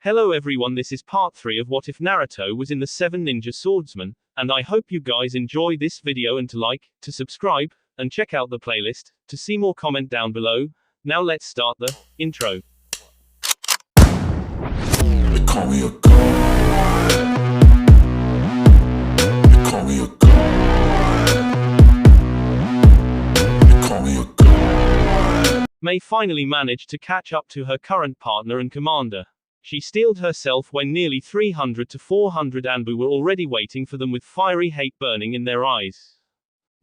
Hello everyone, this is part 3 of What If Naruto was in the 7 Ninja Swordsman, and I hope you guys enjoy this video and to like, to subscribe, and check out the playlist, to see more comment down below. Now let's start the intro. They call me a god. They call me a god. They call me a god. May finally managed to catch up to her current partner and commander. She steeled herself when nearly 300 to 400 Anbu were already waiting for them with fiery hate burning in their eyes.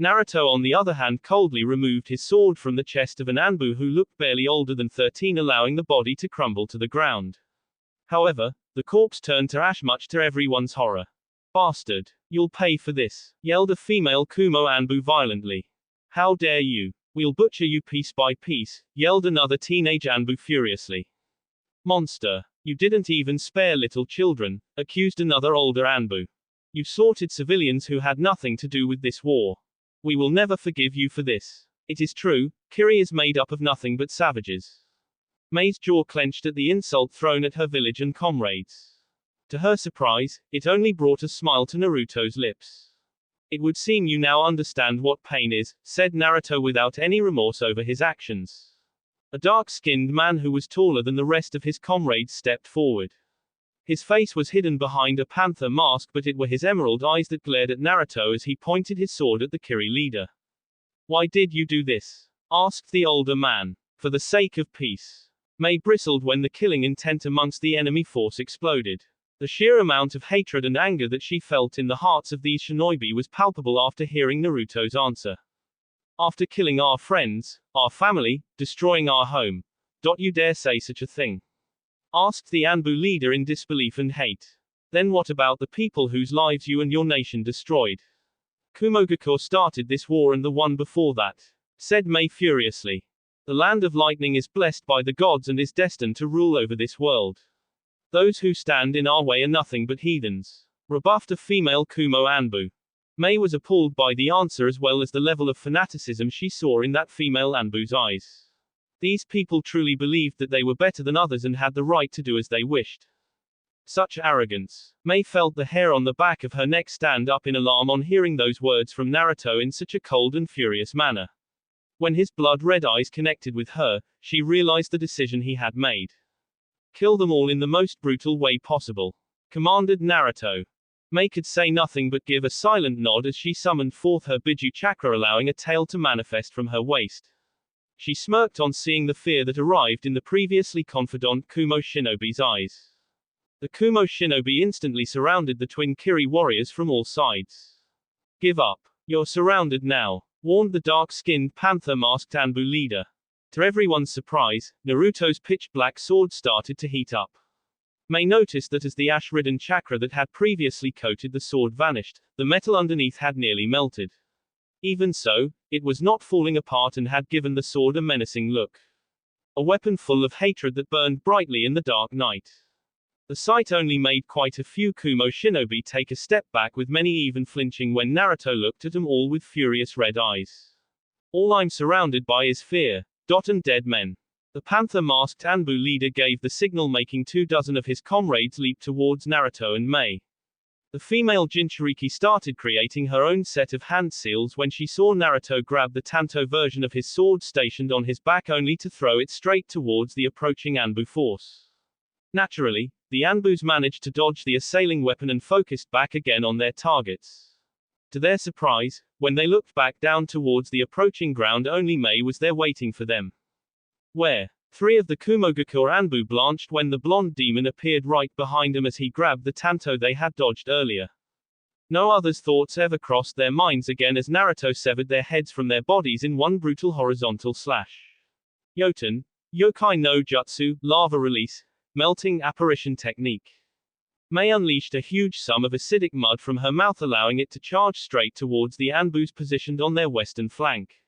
Naruto on the other hand coldly removed his sword from the chest of an Anbu who looked barely older than 13, allowing the body to crumble to the ground. However, the corpse turned to ash much to everyone's horror. "Bastard! You'll pay for this," yelled a female Kumo Anbu violently. "How dare you! We'll butcher you piece by piece," yelled another teenage Anbu furiously. "Monster! You didn't even spare little children," accused another older Anbu. "You slaughtered civilians who had nothing to do with this war. We will never forgive you for this." It is true, Kiri is made up of nothing but savages. Mei's jaw clenched at the insult thrown at her village and comrades. To her surprise, it only brought a smile to Naruto's lips. "It would seem you now understand what pain is," said Naruto without any remorse over his actions. A dark-skinned man who was taller than the rest of his comrades stepped forward. His face was hidden behind a panther mask, but it were his emerald eyes that glared at Naruto as he pointed his sword at the Kiri leader. "Why did you do this?" asked the older man. "For the sake of peace." Mei bristled when the killing intent amongst the enemy force exploded. The sheer amount of hatred and anger that she felt in the hearts of these shinobi was palpable after hearing Naruto's answer. "After killing our friends, our family, destroying our home. You dare say such a thing?" asked the Anbu leader in disbelief and hate. "Then what about the people whose lives you and your nation destroyed? Kumogakure started this war and the one before that," said Mei furiously. "The land of lightning is blessed by the gods and is destined to rule over this world. Those who stand in our way are nothing but heathens," rebuffed a female Kumo Anbu. Mei was appalled by the answer as well as the level of fanaticism she saw in that female Anbu's eyes. These people truly believed that they were better than others and had the right to do as they wished. Such arrogance. Mei felt the hair on the back of her neck stand up in alarm on hearing those words from Naruto in such a cold and furious manner. When his blood-red eyes connected with her, she realized the decision he had made. "Kill them all in the most brutal way possible," commanded Naruto. Mei could say nothing but give a silent nod as she summoned forth her Biju chakra, allowing a tail to manifest from her waist. She smirked on seeing the fear that arrived in the previously confident Kumo shinobi's eyes. The Kumo shinobi instantly surrounded the twin Kiri warriors from all sides. "Give up. You're surrounded now," warned the dark-skinned panther-masked Anbu leader. To everyone's surprise, Naruto's pitch-black sword started to heat up. Mei noticed that as the ash-ridden chakra that had previously coated the sword vanished, the metal underneath had nearly melted. Even so, it was not falling apart and had given the sword a menacing look. A weapon full of hatred that burned brightly in the dark night. The sight only made quite a few Kumo shinobi take a step back, with many even flinching when Naruto looked at them all with furious red eyes. "All I'm surrounded by is fear, and dead men." The panther-masked Anbu leader gave the signal, making 24 of his comrades leap towards Naruto and Mei. The female Jinchuriki started creating her own set of hand seals when she saw Naruto grab the Tanto version of his sword stationed on his back, only to throw it straight towards the approaching Anbu force. Naturally, the Anbus managed to dodge the assailing weapon and focused back again on their targets. To their surprise, when they looked back down towards the approaching ground, only Mei was there waiting for them. Where? 3 of the Kumogakure Anbu blanched when the blonde demon appeared right behind them as he grabbed the Tanto they had dodged earlier. No others' thoughts ever crossed their minds again as Naruto severed their heads from their bodies in one brutal horizontal slash. Yoten, Yokai no Jutsu, lava release, melting apparition technique. Mei unleashed a huge sum of acidic mud from her mouth, allowing it to charge straight towards the Anbus positioned on their western flank.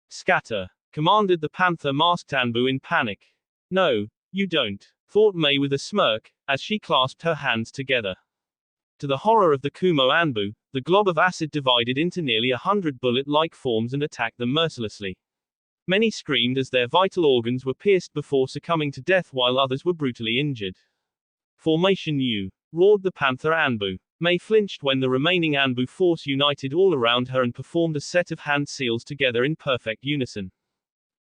"Scatter," commanded the panther-masked Anbu in panic. "No, you don't," thought Mei with a smirk, as she clasped her hands together. To the horror of the Kumo Anbu, the glob of acid divided into nearly 100 bullet-like forms and attacked them mercilessly. Many screamed as their vital organs were pierced before succumbing to death, while others were brutally injured. Formation U, roared the Panther Anbu. Mei flinched when the remaining Anbu force united all around her and performed a set of hand seals together in perfect unison.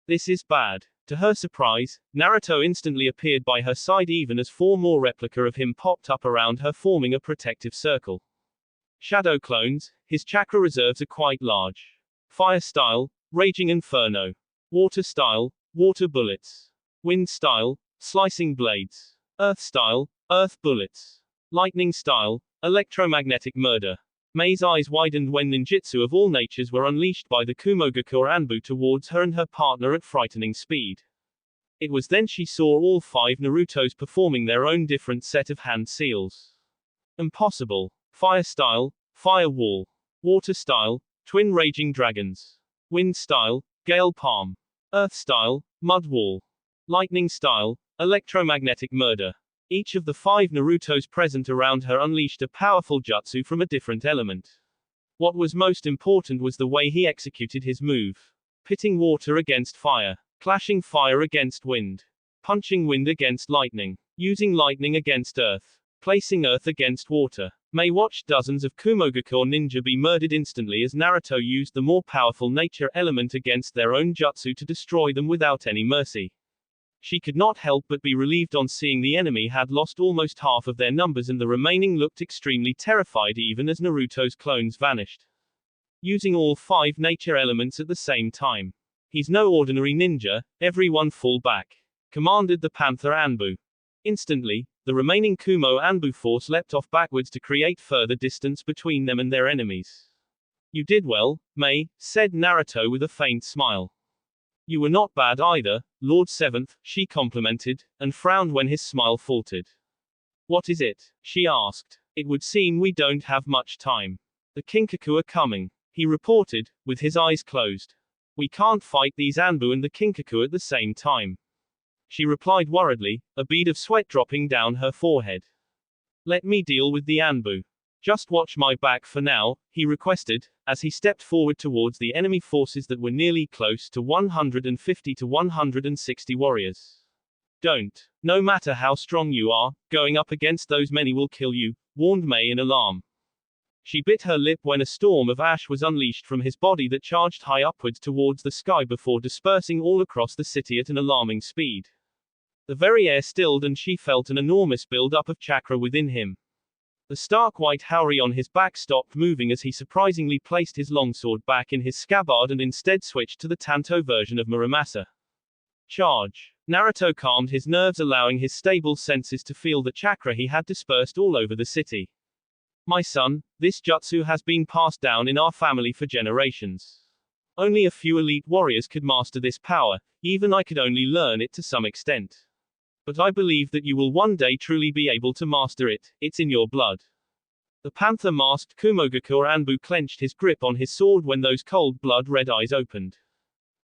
This is bad. To her surprise, Naruto instantly appeared by her side even as 4 more replica of him popped up around her forming a protective circle. Shadow clones, his chakra reserves are quite large. Fire style, Raging Inferno. Water style, Water bullets. Wind style, Slicing blades. Earth style, Earth bullets. Lightning style, Electromagnetic murder. Mei's eyes widened when ninjutsu of all natures were unleashed by the Kumogakure Anbu towards her and her partner at frightening speed. It was then she saw all 5 Narutos performing their own different set of hand seals. Impossible. Fire style, Fire wall. Water style, Twin raging dragons. Wind style, Gale palm. Earth style, Mud wall. Lightning style, Electromagnetic murder. Each of the 5 Narutos present around her unleashed a powerful jutsu from a different element. What was most important was the way he executed his move. Pitting water against fire. Clashing fire against wind. Punching wind against lightning. Using lightning against earth. Placing earth against water. Mei watched dozens of Kumogakure ninja be murdered instantly as Naruto used the more powerful nature element against their own jutsu to destroy them without any mercy. She could not help but be relieved on seeing the enemy had lost almost half of their numbers and the remaining looked extremely terrified even as Naruto's clones vanished. Using all 5 nature elements at the same time. He's no ordinary ninja, everyone fall back. Commanded the Panther Anbu. Instantly, the remaining Kumo Anbu force leapt off backwards to create further distance between them and their enemies. You did well, Mei, said Naruto with a faint smile. You were not bad either, Lord Seventh, she complimented, and frowned when his smile faltered. What is it? She asked. It would seem we don't have much time. The Kinkaku are coming, he reported, with his eyes closed. We can't fight these Anbu and the Kinkaku at the same time. She replied worriedly, a bead of sweat dropping down her forehead. Let me deal with the Anbu. Just watch my back for now, he requested, as he stepped forward towards the enemy forces that were nearly close to 150 to 160 warriors. Don't. No matter how strong you are, going up against those many will kill you, warned Mei in alarm. She bit her lip when a storm of ash was unleashed from his body that charged high upwards towards the sky before dispersing all across the city at an alarming speed. The very air stilled and she felt an enormous build-up of chakra within him. The stark white haori on his back stopped moving as he surprisingly placed his longsword back in his scabbard and instead switched to the Tanto version of Muramasa. Charge. Naruto calmed his nerves, allowing his stable senses to feel the chakra he had dispersed all over the city. My son, this jutsu has been passed down in our family for generations. Only a few elite warriors could master this power, even I could only learn it to some extent. But I believe that you will one day truly be able to master it, it's in your blood. The panther-masked Kumogakure Anbu clenched his grip on his sword when those cold blood-red eyes opened.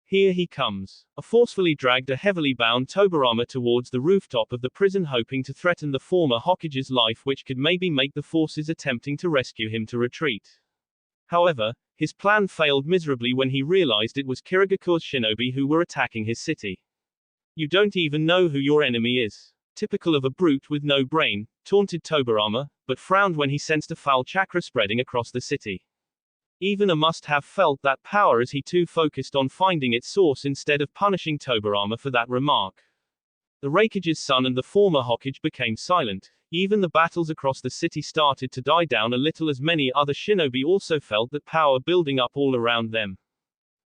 Here he comes. A forcefully dragged a heavily bound Tobirama towards the rooftop of the prison hoping to threaten the former Hokage's life which could maybe make the forces attempting to rescue him to retreat. However, his plan failed miserably when he realized it was Kirigakure's shinobi who were attacking his city. You don't even know who your enemy is. Typical of a brute with no brain, taunted Tobirama, but frowned when he sensed a foul chakra spreading across the city. Even a must-have felt that power as he too focused on finding its source instead of punishing Tobirama for that remark. The Raikage's son and the former Hokage became silent. Even the battles across the city started to die down a little as many other shinobi also felt that power building up all around them.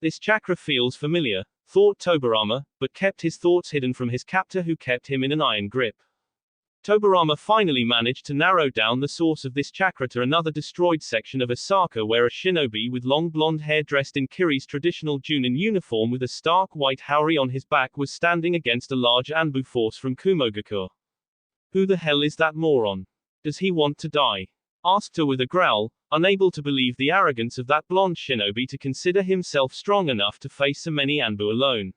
This chakra feels familiar, thought Tobirama, but kept his thoughts hidden from his captor who kept him in an iron grip. Tobirama finally managed to narrow down the source of this chakra to another destroyed section of Osaka where a shinobi with long blonde hair dressed in Kiri's traditional Junin uniform with a stark white haori on his back was standing against a large Anbu force from Kumogakure. Who the hell is that moron? Does he want to die? Asked her with a growl, unable to believe the arrogance of that blonde shinobi to consider himself strong enough to face so many Anbu alone.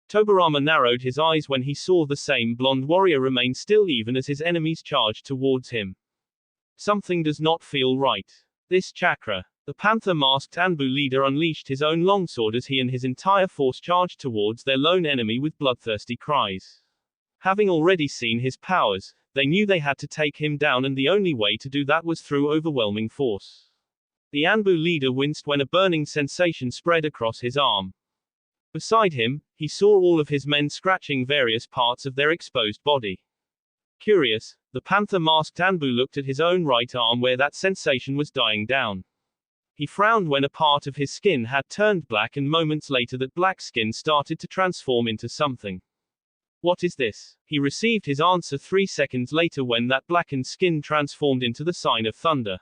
Tobirama narrowed his eyes when he saw the same blonde warrior remain still even as his enemies charged towards him. Something does not feel right. This chakra. The panther-masked Anbu leader unleashed his own longsword as he and his entire force charged towards their lone enemy with bloodthirsty cries. Having already seen his powers, They knew they had to take him down, and the only way to do that was through overwhelming force. The Anbu leader winced when a burning sensation spread across his arm. Beside him, he saw all of his men scratching various parts of their exposed body. Curious, the panther-masked Anbu looked at his own right arm where that sensation was dying down. He frowned when a part of his skin had turned black, and moments later that black skin started to transform into something. What is this? He received his answer 3 seconds later when that blackened skin transformed into the sign of thunder.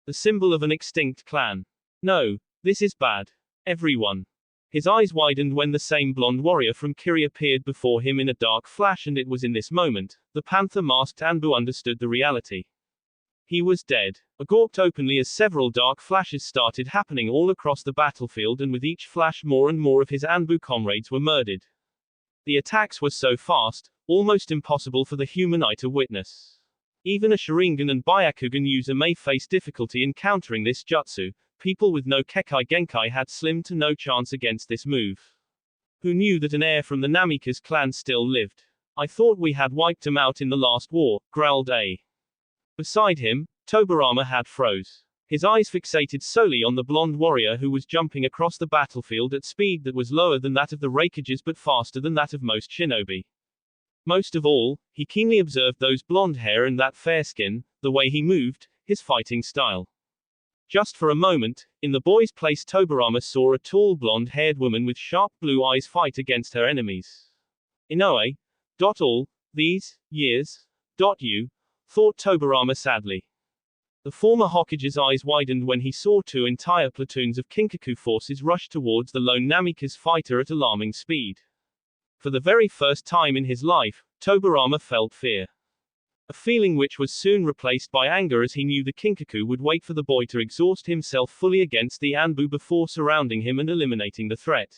The symbol of an extinct clan. No, this is bad. Everyone. His eyes widened when the same blonde warrior from Kiri appeared before him in a dark flash, and it was in this moment, the panther-masked Anbu understood the reality. He was dead. I gawped openly as several dark flashes started happening all across the battlefield, and with each flash more and more of his Anbu comrades were murdered. The attacks were so fast, almost impossible for the human eye to witness. Even a Sharingan and Byakugan user may face difficulty in countering this jutsu. People with no Kekai Genkai had slim to no chance against this move. Who knew that an heir from the Namikaze clan still lived? I thought we had wiped him out in the last war, growled A. Beside him, Tobarama had froze. His eyes fixated solely on the blonde warrior who was jumping across the battlefield at speed that was lower than that of the Raikages but faster than that of most shinobi. Most of all, he keenly observed those blonde hair and that fair skin, the way he moved, his fighting style. Just for a moment, in the boy's place Tobarama saw a tall blonde-haired woman with sharp blue eyes fight against her enemies. Inoue. All these years. You. Thought Tobarama sadly. The former Hokage's eyes widened when he saw 2 entire platoons of Kinkaku forces rush towards the lone Namikaze fighter at alarming speed. For the very first time in his life, Tobarama felt fear. A feeling which was soon replaced by anger, as he knew the Kinkaku would wait for the boy to exhaust himself fully against the Anbu before surrounding him and eliminating the threat.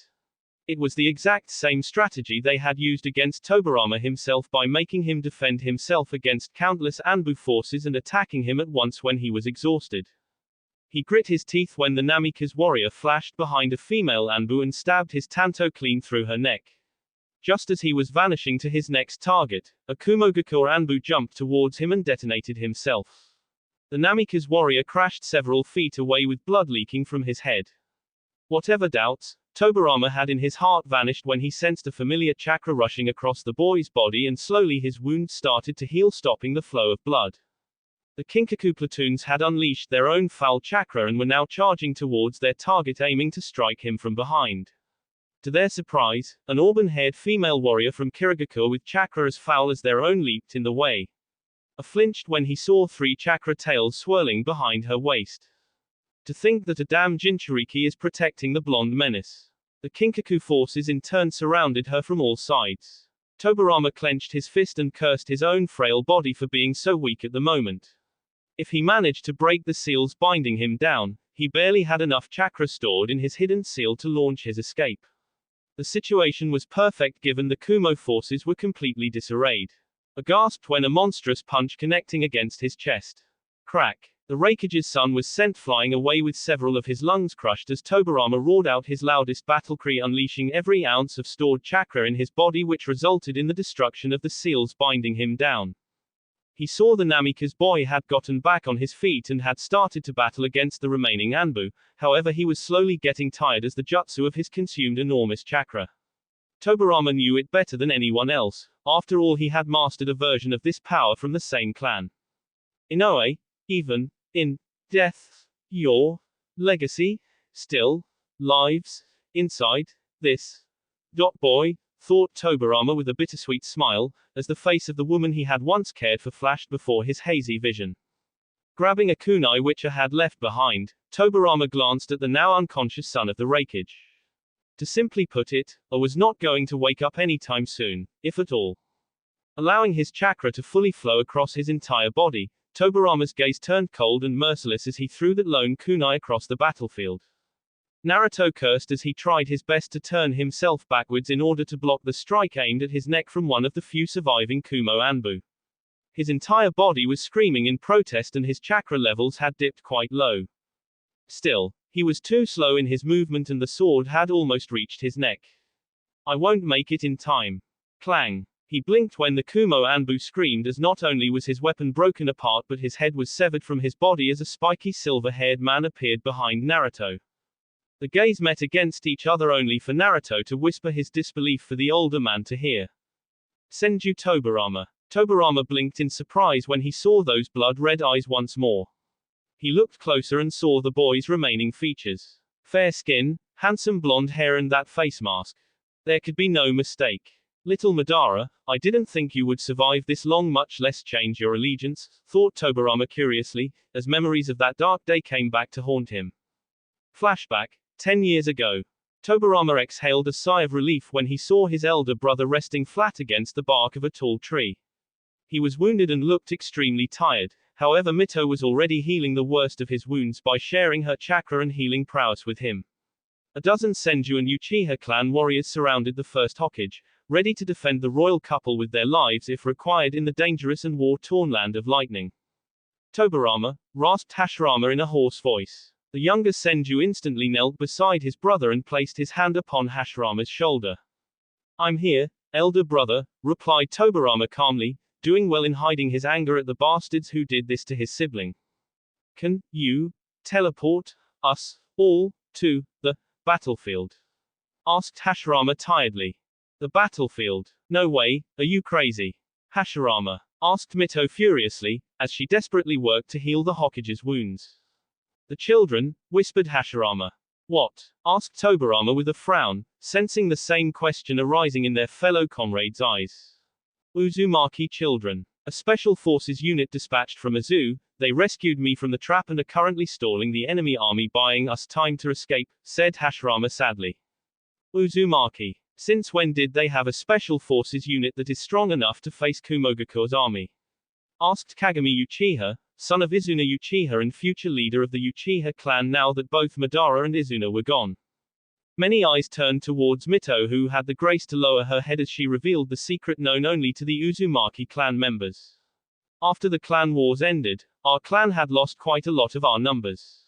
It was the exact same strategy they had used against Tobarama himself, by making him defend himself against countless Anbu forces and attacking him at once when he was exhausted. He grit his teeth when the Namikaze warrior flashed behind a female Anbu and stabbed his tanto clean through her neck. Just as he was vanishing to his next target, a Kumogakure Anbu jumped towards him and detonated himself. The Namikaze warrior crashed several feet away with blood leaking from his head. Whatever doubts Tobarama had in his heart vanished when he sensed a familiar chakra rushing across the boy's body, and slowly his wound started to heal, stopping the flow of blood. The Kinkaku platoons had unleashed their own foul chakra and were now charging towards their target, aiming to strike him from behind. To their surprise, an auburn-haired female warrior from Kirigakure with chakra as foul as their own leaped in the way. I flinched when he saw 3 chakra tails swirling behind her waist. To think that a damn Jinchuriki is protecting the blonde menace. The Kinkaku forces in turn surrounded her from all sides. Tobarama clenched his fist and cursed his own frail body for being so weak at the moment. If he managed to break the seals binding him down, he barely had enough chakra stored in his hidden seal to launch his escape. The situation was perfect given the Kumo forces were completely disarrayed. I gasped when a monstrous punch connecting against his chest. Crack. The Raikage's son was sent flying away with several of his lungs crushed as Tobarama roared out his loudest battle cry, unleashing every ounce of stored chakra in his body, which resulted in the destruction of the seals binding him down. He saw the Namikaze boy had gotten back on his feet and had started to battle against the remaining Anbu, however he was slowly getting tired as the jutsu of his consumed enormous chakra. Tobarama knew it better than anyone else. After all, he had mastered a version of this power from the same clan. Inoue, even in death, your legacy still lives inside this. Boy, thought Tobarama with a bittersweet smile, as the face of the woman he had once cared for flashed before his hazy vision. Grabbing a kunai which I had left behind, Tobarama glanced at the now unconscious son of the Raikage. To simply put it, I was not going to wake up anytime soon, if at all. Allowing his chakra to fully flow across his entire body, Tobarama's gaze turned cold and merciless as he threw that lone kunai across the battlefield. Naruto cursed as he tried his best to turn himself backwards in order to block the strike aimed at his neck from one of the few surviving Kumo Anbu. His entire body was screaming in protest and his chakra levels had dipped quite low. Still, he was too slow in his movement and the sword had almost reached his neck. I won't make it in time. Clang. He blinked when the Kumo Anbu screamed, as not only was his weapon broken apart but his head was severed from his body as a spiky silver-haired man appeared behind Naruto. The gaze met against each other only for Naruto to whisper his disbelief for the older man to hear. Senju Tobirama. Tobirama blinked in surprise when he saw those blood-red eyes once more. He looked closer and saw the boy's remaining features. Fair skin, handsome blonde hair and that face mask. There could be no mistake. Little Madara, I didn't think you would survive this long, much less change your allegiance, thought Tobirama curiously, as memories of that dark day came back to haunt him. Flashback, 10 years ago. Tobirama exhaled a sigh of relief when he saw his elder brother resting flat against the bark of a tall tree. He was wounded and looked extremely tired, however Mito was already healing the worst of his wounds by sharing her chakra and healing prowess with him. A dozen Senju and Uchiha clan warriors surrounded the first Hokage, ready to defend the royal couple with their lives if required in the dangerous and war-torn land of lightning. Tobirama, rasped Hashirama in a hoarse voice. The younger Senju instantly knelt beside his brother and placed his hand upon Hashirama's shoulder. I'm here, elder brother, replied Tobirama calmly, doing well in hiding his anger at the bastards who did this to his sibling. Can you teleport us all to the battlefield? Asked Hashirama tiredly. The battlefield? No way, are you crazy? Hashirama asked Mito furiously, as she desperately worked to heal the Hokage's wounds. The children, whispered Hashirama. What? Asked Tobirama with a frown, sensing the same question arising in their fellow comrade's eyes. Uzumaki children. A special forces unit dispatched from Azu, they rescued me from the trap and are currently stalling the enemy army, buying us time to escape, said Hashirama sadly. Uzumaki. Since when did they have a special forces unit that is strong enough to face Kumogaku's army? Asked Kagami Uchiha, son of Izuna Uchiha and future leader of the Uchiha clan now that both Madara and Izuna were gone. Many eyes turned towards Mito, who had the grace to lower her head as she revealed the secret known only to the Uzumaki clan members. After the clan wars ended, our clan had lost quite a lot of our numbers.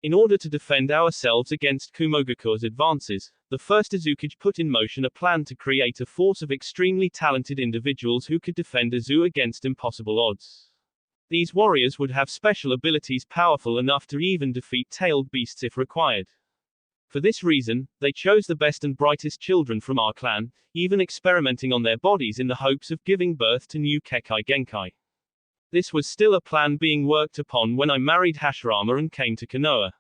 In order to defend ourselves against Kumogaku's advances, the first Azukage put in motion a plan to create a force of extremely talented individuals who could defend Azu against impossible odds. These warriors would have special abilities powerful enough to even defeat tailed beasts if required. For this reason, they chose the best and brightest children from our clan, even experimenting on their bodies in the hopes of giving birth to new Kekkei Genkai. This was still a plan being worked upon when I married Hashirama and came to Konoha.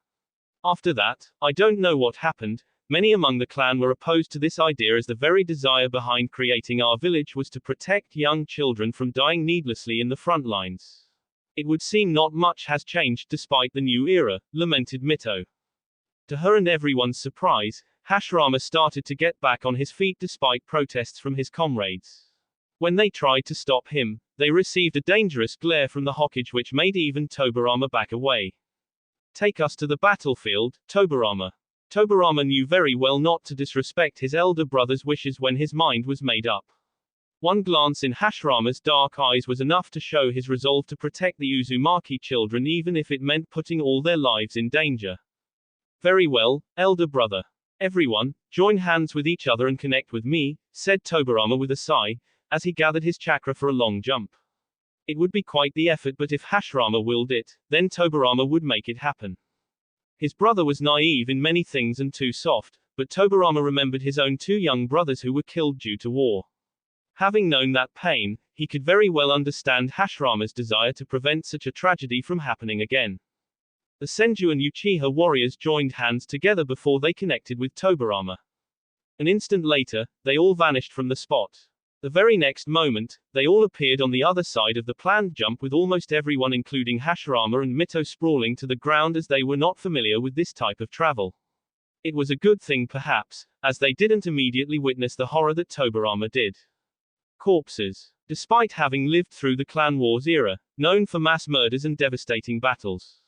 After that, I don't know what happened. Many among the clan were opposed to this idea, as the very desire behind creating our village was to protect young children from dying needlessly in the front lines. It would seem not much has changed despite the new era, lamented Mito. To her and everyone's surprise, Hashirama started to get back on his feet despite protests from his comrades. When they tried to stop him, they received a dangerous glare from the Hokage which made even Tobirama back away. Take us to the battlefield, Tobirama. Tobirama knew very well not to disrespect his elder brother's wishes when his mind was made up. One glance in Hashirama's dark eyes was enough to show his resolve to protect the Uzumaki children even if it meant putting all their lives in danger. Very well, elder brother. Everyone, join hands with each other and connect with me, said Tobirama with a sigh, as he gathered his chakra for a long jump. It would be quite the effort, but if Hashirama willed it, then Tobirama would make it happen. His brother was naive in many things and too soft, but Tobirama remembered his own two young brothers who were killed due to war. Having known that pain, he could very well understand Hashirama's desire to prevent such a tragedy from happening again. The Senju and Uchiha warriors joined hands together before they connected with Tobirama. An instant later, they all vanished from the spot. The very next moment, they all appeared on the other side of the planned jump, with almost everyone including Hashirama and Mito sprawling to the ground as they were not familiar with this type of travel. It was a good thing perhaps, as they didn't immediately witness the horror that Tobirama did. Corpses. Despite having lived through the Clan Wars era, known for mass murders and devastating battles,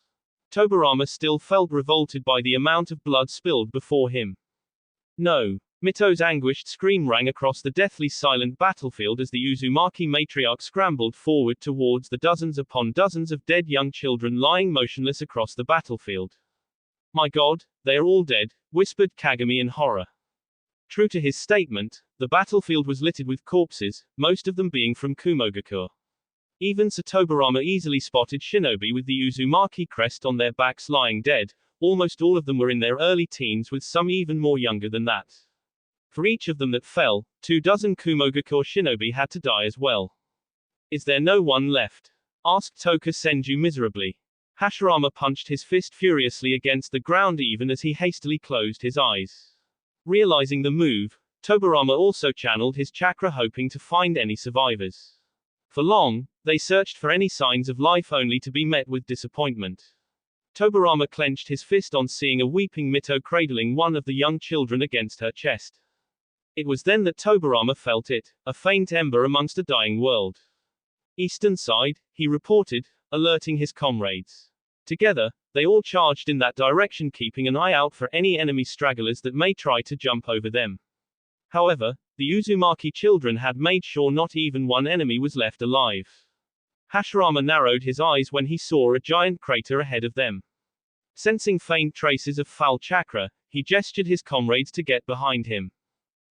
Tobirama still felt revolted by the amount of blood spilled before him. No. Mito's anguished scream rang across the deathly silent battlefield as the Uzumaki matriarch scrambled forward towards the dozens upon dozens of dead young children lying motionless across the battlefield. My God, they are all dead, whispered Kagami in horror. True to his statement, the battlefield was littered with corpses, most of them being from Kumogakure. Even so, Tobarama easily spotted shinobi with the Uzumaki crest on their backs lying dead. Almost all of them were in their early teens, with some even more younger than that. For each of them that fell, 24 Kumogakure shinobi had to die as well. Is there no one left? Asked Toka Senju miserably. Hashirama punched his fist furiously against the ground even as he hastily closed his eyes. Realizing the move, Tobarama also channeled his chakra, hoping to find any survivors. For long, they searched for any signs of life, only to be met with disappointment. Tobarama clenched his fist on seeing a weeping Mito cradling one of the young children against her chest. It was then that Tobarama felt it, a faint ember amongst a dying world. Eastern side, he reported, alerting his comrades. Together, they all charged in that direction, keeping an eye out for any enemy stragglers that may try to jump over them. However, the Uzumaki children had made sure not even one enemy was left alive. Hashirama narrowed his eyes when he saw a giant crater ahead of them. Sensing faint traces of foul chakra, he gestured his comrades to get behind him.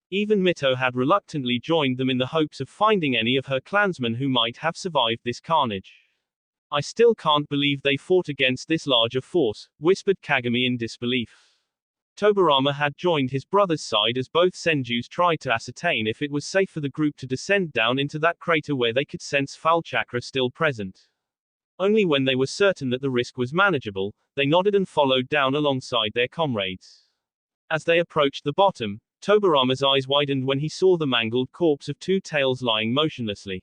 Even Mito had reluctantly joined them in the hopes of finding any of her clansmen who might have survived this carnage. I still can't believe they fought against this larger force, whispered Kagami in disbelief. Tobarama had joined his brother's side as both Senjus tried to ascertain if it was safe for the group to descend down into that crater where they could sense foul chakra still present. Only when they were certain that the risk was manageable, they nodded and followed down alongside their comrades. As they approached the bottom, Tobarama's eyes widened when he saw the mangled corpse of two tails lying motionlessly.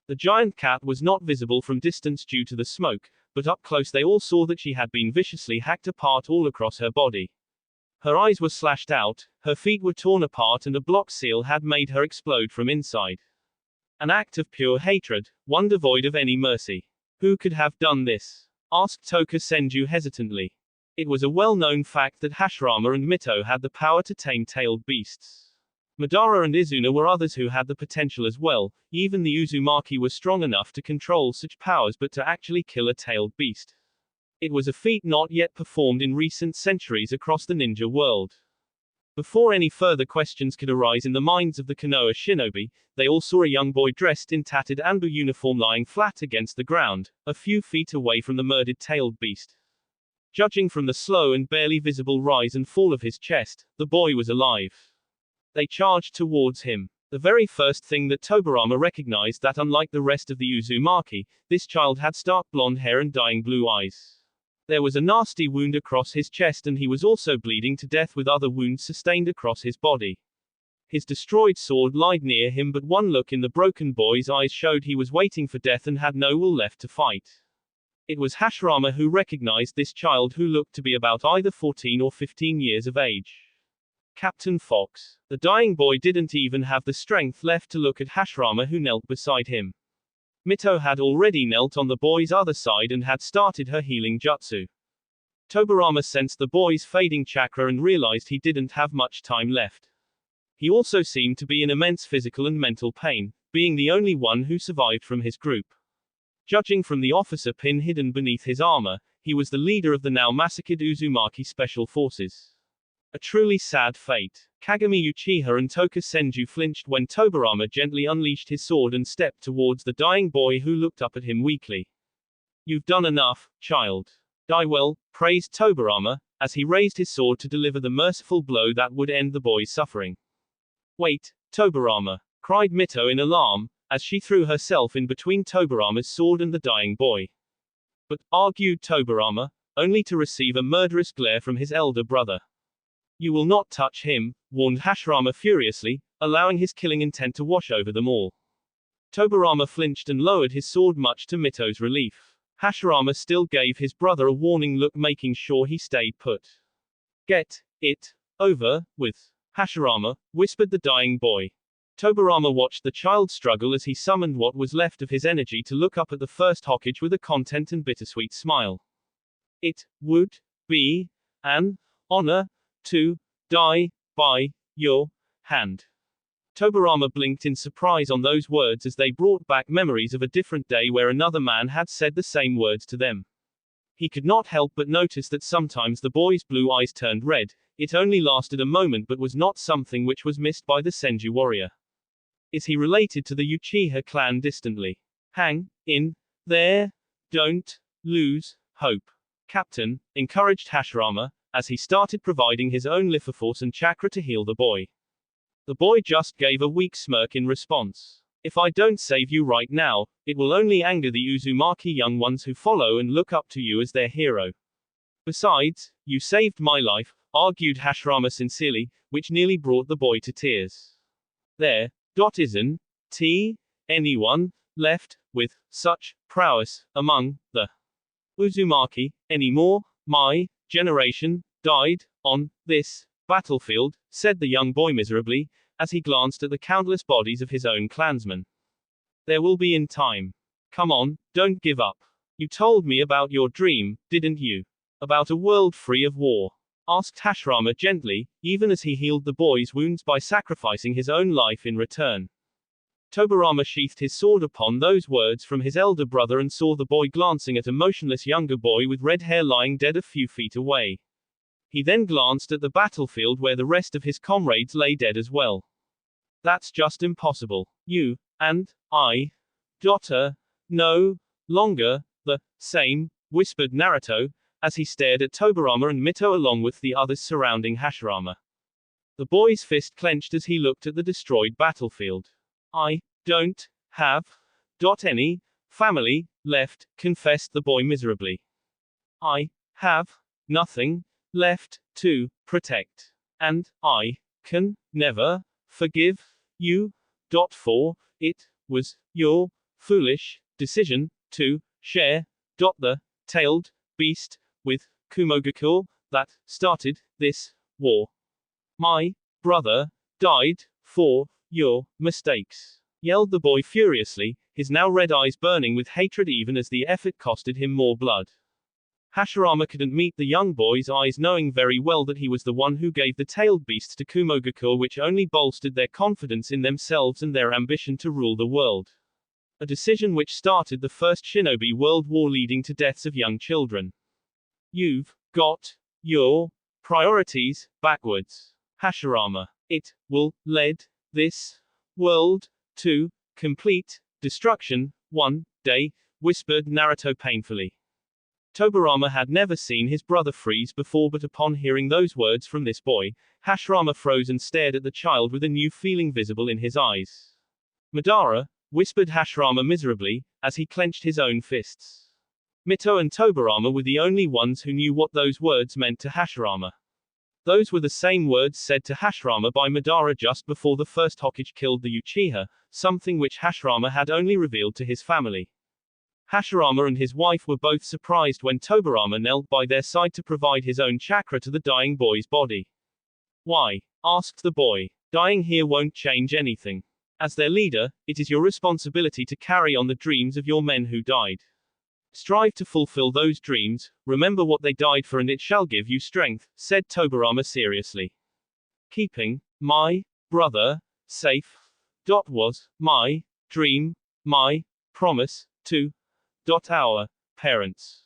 The giant cat was not visible from distance due to the smoke, but up close they all saw that she had been viciously hacked apart all across her body. Her eyes were slashed out, her feet were torn apart, and a block seal had made her explode from inside. An act of pure hatred, one devoid of any mercy. Who could have done this? Asked Toka Senju hesitantly. It was a well-known fact that Hashirama and Mito had the power to tame tailed beasts. Madara and Izuna were others who had the potential as well. Even the Uzumaki were strong enough to control such powers, but to actually kill a tailed beast. It was a feat not yet performed in recent centuries across the ninja world. Before any further questions could arise in the minds of the Konoha shinobi, they all saw a young boy dressed in tattered Anbu uniform lying flat against the ground, a few feet away from the murdered tailed beast. Judging from the slow and barely visible rise and fall of his chest, the boy was alive. They charged towards him. The very first thing that Tobarama recognized that unlike the rest of the Uzumaki, this child had stark blonde hair and dying blue eyes. There was a nasty wound across his chest, and he was also bleeding to death with other wounds sustained across his body. His destroyed sword lied near him, but one look in the broken boy's eyes showed he was waiting for death and had no will left to fight. It was Hashirama who recognized this child, who looked to be about either 14 or 15 years of age. Captain Fox. The dying boy didn't even have the strength left to look at Hashirama, who knelt beside him. Mito had already knelt on the boy's other side and had started her healing jutsu. Tobarama sensed the boy's fading chakra and realized he didn't have much time left. He also seemed to be in immense physical and mental pain, being the only one who survived from his group. Judging from the officer pin hidden beneath his armor, he was the leader of the now massacred Uzumaki Special Forces. A truly sad fate. Kagami Uchiha and Toka Senju flinched when Tobarama gently unleashed his sword and stepped towards the dying boy, who looked up at him weakly. You've done enough, child. Die well, praised Tobarama, as he raised his sword to deliver the merciful blow that would end the boy's suffering. Wait, Tobarama, cried Mito in alarm, as she threw herself in between Tobarama's sword and the dying boy. But, argued Tobarama, only to receive a murderous glare from his elder brother. You will not touch him, warned Hashirama furiously, allowing his killing intent to wash over them all. Tobarama flinched and lowered his sword, much to Mito's relief. Hashirama still gave his brother a warning look, making sure he stayed put. Get it over with, Hashirama, whispered the dying boy. Tobarama watched the child struggle as he summoned what was left of his energy to look up at the first Hokage with a content and bittersweet smile. It would be an honor to die by your hand. Tobarama blinked in surprise on those words as they brought back memories of a different day where another man had said the same words to them. He could not help but notice that sometimes the boy's blue eyes turned red, It only lasted a moment but was not something which was missed by the Senju warrior. Is he related to the Uchiha clan distantly? Hang in there. Don't lose hope. Captain encouraged Hashirama, as he started providing his own Force and chakra to heal the boy. The boy just gave a weak smirk in response. If I don't save you right now, it will only anger the Uzumaki young ones who follow and look up to you as their hero. Besides, you saved my life, argued Hashirama sincerely, which nearly brought the boy to tears. There isn't anyone left with such prowess among the Uzumaki anymore. My generation died on this battlefield, said the young boy miserably, as he glanced at the countless bodies of his own clansmen. There will be in time. Come on, don't give up. You told me about your dream, didn't you? About a world free of war? Asked Hashirama gently, even as he healed the boy's wounds by sacrificing his own life in return. Tobirama sheathed his sword upon those words from his elder brother and saw the boy glancing at a motionless younger boy with red hair lying dead a few feet away. He then glanced at the battlefield where the rest of his comrades lay dead as well. That's just impossible. You and I are no longer the same, whispered Naruto, as he stared at Tobirama and Mito along with the others surrounding Hashirama. The boy's fist clenched as he looked at the destroyed battlefield. I don't have any family left, confessed the boy miserably. I have nothing left to protect. And I can never forgive you. For it was your foolish decision to share the tailed beast with Kumogakur that started this war. My brother died for your mistakes, yelled the boy furiously, his now red eyes burning with hatred even as the effort costed him more blood. Hashirama couldn't meet the young boy's eyes, knowing very well that he was the one who gave the tailed beasts to Kumogakur, which only bolstered their confidence in themselves and their ambition to rule the world. A decision which started the First Shinobi World War, leading to deaths of young children. You've got your priorities backwards, Hashirama. It will lead this world to complete destruction one day, whispered Naruto painfully. Tobirama had never seen his brother freeze before, but upon hearing those words from this boy, Hashirama froze and stared at the child with a new feeling visible in his eyes. Madara, whispered Hashirama miserably, as he clenched his own fists. Mito and Tobirama were the only ones who knew what those words meant to Hashirama. Those were the same words said to Hashirama by Madara just before the first Hokage killed the Uchiha, something which Hashirama had only revealed to his family. Hashirama and his wife were both surprised when Tobirama knelt by their side to provide his own chakra to the dying boy's body. Why? Asked the boy. Dying here won't change anything. As their leader, it is your responsibility to carry on the dreams of your men who died. Strive to fulfill those dreams, remember what they died for and it shall give you strength, said Tobirama seriously. Keeping my brother safe was my dream, my promise to our parents.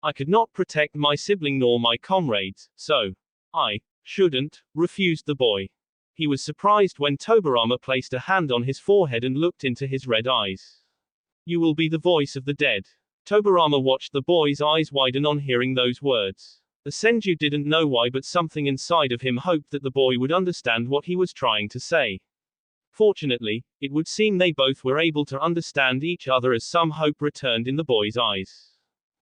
I could not protect my sibling nor my comrades, so I shouldn't, refused the boy. He was surprised when Tobirama placed a hand on his forehead and looked into his red eyes. You will be the voice of the dead. Tobirama watched the boy's eyes widen on hearing those words. The Senju didn't know why, but something inside of him hoped that the boy would understand what he was trying to say. Fortunately, it would seem they both were able to understand each other as some hope returned in the boy's eyes.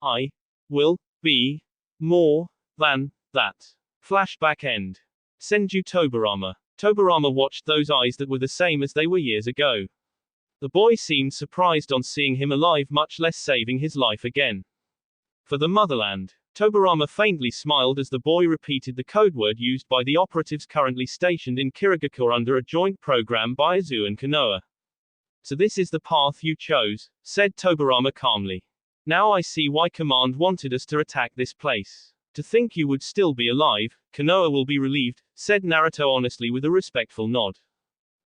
I will be more than that. Flashback end. Senju Tobirama. Tobirama watched those eyes that were the same as they were years ago. The boy seemed surprised on seeing him alive, much less saving his life again. For the motherland. Tobirama faintly smiled as the boy repeated the code word used by the operatives currently stationed in Kirigakure under a joint program by Azu and Konoha. So this is the path you chose, said Tobirama calmly. Now I see why Command wanted us to attack this place. To think you would still be alive, Konoha will be relieved, said Naruto honestly with a respectful nod.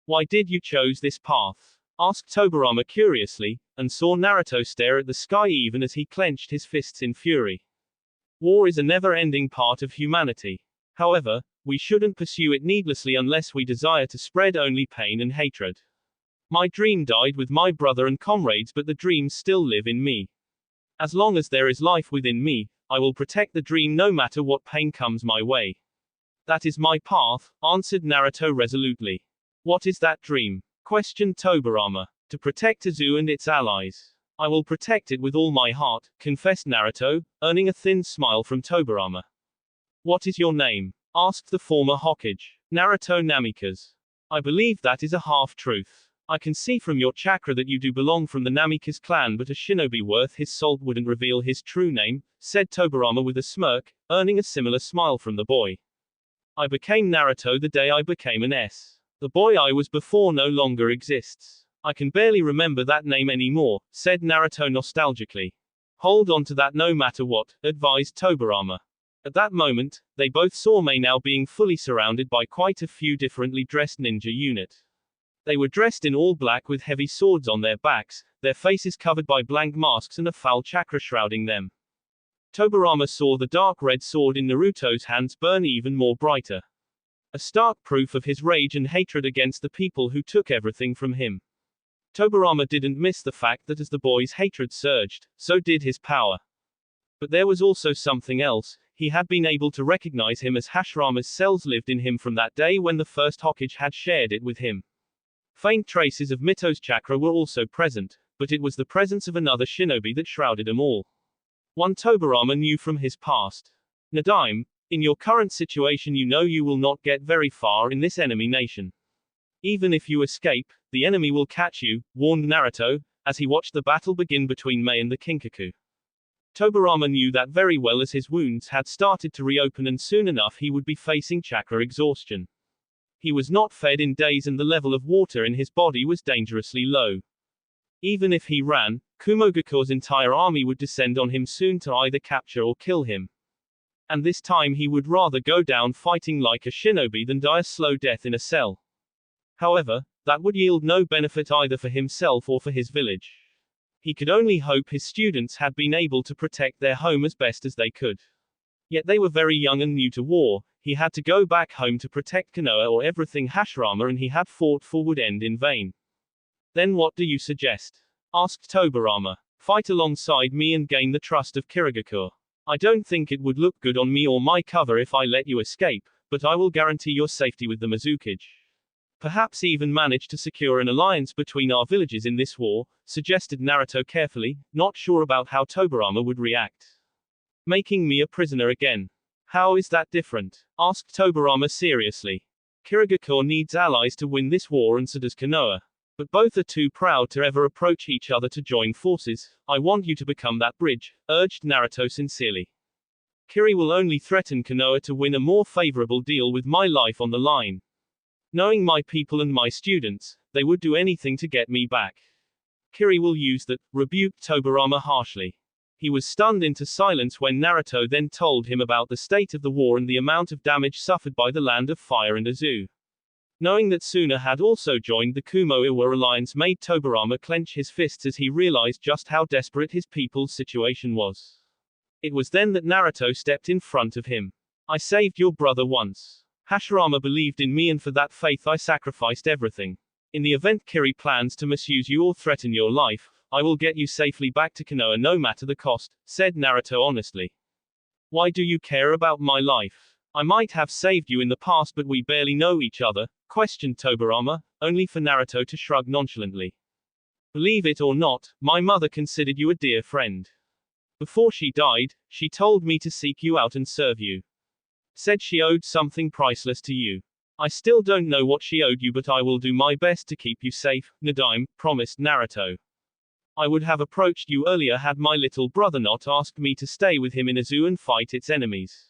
Why did you chose this path? Asked Tobirama curiously, and saw Naruto stare at the sky even as he clenched his fists in fury. War is a never-ending part of humanity. However, we shouldn't pursue it needlessly unless we desire to spread only pain and hatred. My dream died with my brother and comrades, but the dreams still live in me. As long as there is life within me, I will protect the dream no matter what pain comes my way. That is my path, answered Naruto resolutely. What is that dream? Questioned Tobirama. To protect Izu and its allies. I will protect it with all my heart, confessed Naruto, earning a thin smile from Tobirama. What is your name? Asked the former Hokage. Naruto Namikaze. I believe that is a half-truth. I can see from your chakra that you do belong from the Namikaze clan, but a shinobi worth his salt wouldn't reveal his true name, said Tobirama with a smirk, earning a similar smile from the boy. I became Naruto the day I became an S. The boy I was before no longer exists. I can barely remember that name anymore, said Naruto nostalgically. Hold on to that no matter what, advised Tobirama. At that moment, they both saw Mei now being fully surrounded by quite a few differently dressed ninja unit. They were dressed in all black with heavy swords on their backs, their faces covered by blank masks and a foul chakra shrouding them. Tobirama saw the dark red sword in Naruto's hands burn even more brighter. A stark proof of his rage and hatred against the people who took everything from him. Tobirama didn't miss the fact that as the boy's hatred surged, so did his power. But there was also something else. He had been able to recognize him as Hashirama's cells lived in him from that day when the first Hokage had shared it with him. Faint traces of Mito's chakra were also present, but it was the presence of another shinobi that shrouded them all. One Tobirama knew from his past. Nadaime, in your current situation you know you will not get very far in this enemy nation. Even if you escape, the enemy will catch you, warned Naruto, as he watched the battle begin between Mei and the Kinkaku. Tobirama knew that very well as his wounds had started to reopen and soon enough he would be facing chakra exhaustion. He was not fed in days and the level of water in his body was dangerously low. Even if he ran, Kumogaku's entire army would descend on him soon to either capture or kill him. And this time he would rather go down fighting like a shinobi than die a slow death in a cell. However, that would yield no benefit either for himself or for his village. He could only hope his students had been able to protect their home as best as they could. Yet they were very young and new to war. He had to go back home to protect Konoha or everything Hashirama and he had fought for would end in vain. Then what do you suggest? Asked Tobirama. Fight alongside me and gain the trust of Kirigaku. I don't think it would look good on me or my cover if I let you escape, but I will guarantee your safety with the Mizukage. Perhaps even manage to secure an alliance between our villages in this war, suggested Naruto carefully, not sure about how Tobirama would react. Making me a prisoner again. How is that different? Asked Tobirama seriously. Kirigaku needs allies to win this war and so does Konoha. But both are too proud to ever approach each other to join forces. I want you to become that bridge, urged Naruto sincerely. Kiri will only threaten Konoha to win a more favorable deal with my life on the line. Knowing my people and my students, they would do anything to get me back. Kiri will use that, rebuked Tobirama harshly. He was stunned into silence when Naruto then told him about the state of the war and the amount of damage suffered by the Land of Fire and Izu. Knowing that Suna had also joined the Kumo-Iwa alliance made Tobirama clench his fists as he realized just how desperate his people's situation was. It was then that Naruto stepped in front of him. I saved your brother once. Hashirama believed in me and for that faith I sacrificed everything. In the event Kiri plans to misuse you or threaten your life, I will get you safely back to Konoha no matter the cost, said Naruto honestly. Why do you care about my life? I might have saved you in the past but we barely know each other, questioned Tobirama, only for Naruto to shrug nonchalantly. Believe it or not, my mother considered you a dear friend. Before she died, she told me to seek you out and serve you. Said she owed something priceless to you. I still don't know what she owed you but I will do my best to keep you safe, Nadaime, promised Naruto. I would have approached you earlier had my little brother not asked me to stay with him in Izu and fight its enemies.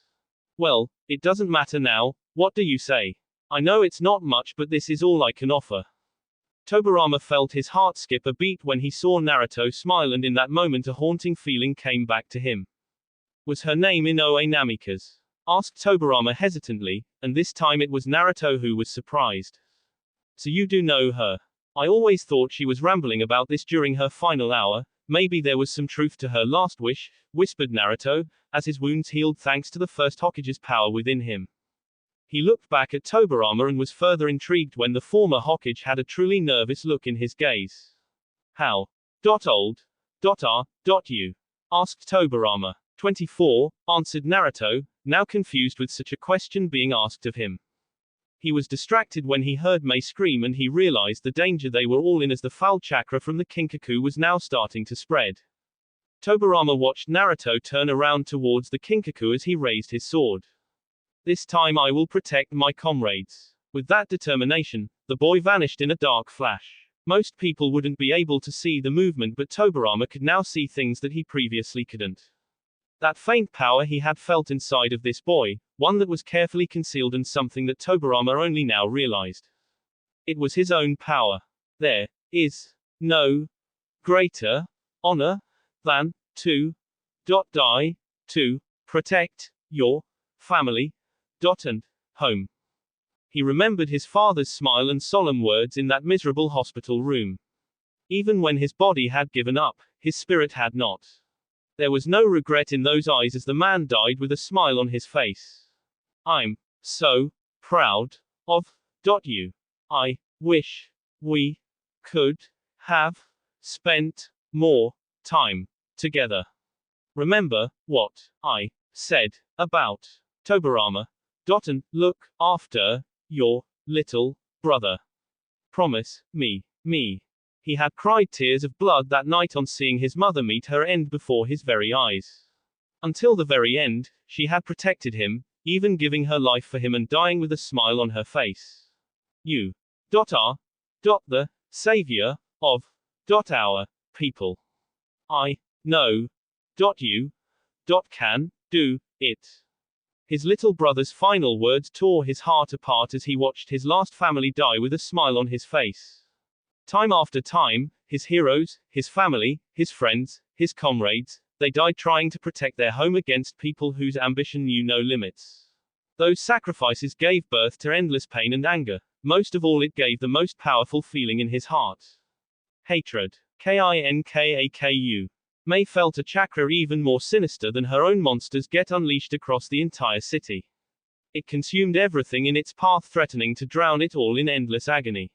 Well, it doesn't matter now, what do you say? I know it's not much but this is all I can offer. Tobirama felt his heart skip a beat when he saw Naruto smile and in that moment a haunting feeling came back to him. Was her name Inoue Namikaze? Asked Tobirama hesitantly, and this time it was Naruto who was surprised. So you do know her? I always thought she was rambling about this during her final hour, maybe there was some truth to her last wish, whispered Naruto, as his wounds healed thanks to the first Hokage's power within him. He looked back at Tobirama and was further intrigued when the former Hokage had a truly nervous look in his gaze. How old are you? Asked Tobirama. 24, answered Naruto, now confused with such a question being asked of him. He was distracted when he heard Mei scream and he realized the danger they were all in as the foul chakra from the Kinkaku was now starting to spread. Tobirama watched Naruto turn around towards the Kinkaku as he raised his sword. This time I will protect my comrades. With that determination, the boy vanished in a dark flash. Most people wouldn't be able to see the movement, but Tobirama could now see things that he previously couldn't. That faint power he had felt inside of this boy, one that was carefully concealed and something that Tobirama only now realized. It was his own power. There is no greater honor than to die to protect your family and home. He remembered his father's smile and solemn words in that miserable hospital room. Even when his body had given up, his spirit had not. There was no regret in those eyes as the man died with a smile on his face. I'm so proud of you. I wish we could have spent more time together. Remember what I said about Tobirama. And look after your little brother. Promise me. He had cried tears of blood that night on seeing his mother meet her end before his very eyes. Until the very end, she had protected him, even giving her life for him and dying with a smile on her face. You are the savior of our people. I know you can do it. His little brother's final words tore his heart apart as he watched his last family die with a smile on his face. Time after time, his heroes, his family, his friends, his comrades, they died trying to protect their home against people whose ambition knew no limits. Those sacrifices gave birth to endless pain and anger. Most of all, it gave the most powerful feeling in his heart. Hatred. Kinkaku. Mei felt a chakra even more sinister than her own monsters get unleashed across the entire city. It consumed everything in its path, threatening to drown it all in endless agony.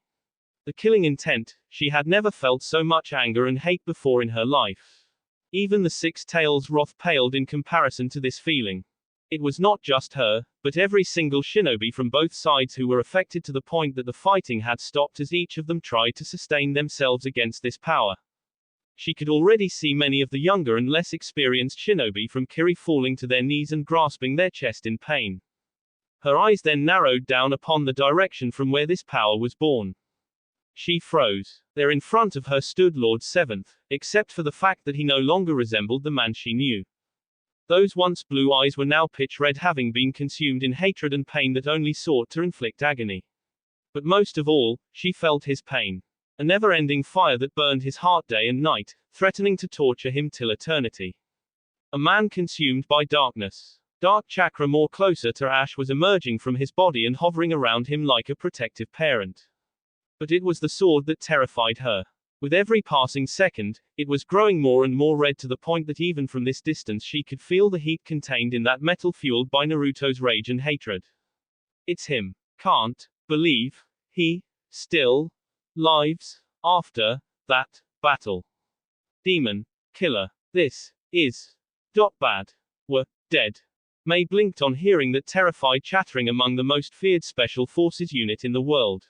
The killing intent, she had never felt so much anger and hate before in her life. Even the Six Tails' wrath paled in comparison to this feeling. It was not just her, but every single shinobi from both sides who were affected to the point that the fighting had stopped as each of them tried to sustain themselves against this power. She could already see many of the younger and less experienced shinobi from Kiri falling to their knees and grasping their chest in pain. Her eyes then narrowed down upon the direction from where this power was born. She froze. There in front of her stood Lord Seventh, except for the fact that he no longer resembled the man she knew. Those once blue eyes were now pitch red, having been consumed in hatred and pain that only sought to inflict agony. But most of all, she felt his pain. A never-ending fire that burned his heart day and night, threatening to torture him till eternity. A man consumed by darkness. Dark chakra more closer to ash was emerging from his body and hovering around him like a protective parent. But it was the sword that terrified her. With every passing second, it was growing more and more red to the point that even from this distance she could feel the heat contained in that metal fueled by Naruto's rage and hatred. It's him. Can't believe he still lives after that battle. Demon killer. This is bad. Were dead. Mei blinked on hearing that terrified chattering among the most feared special forces unit in the world.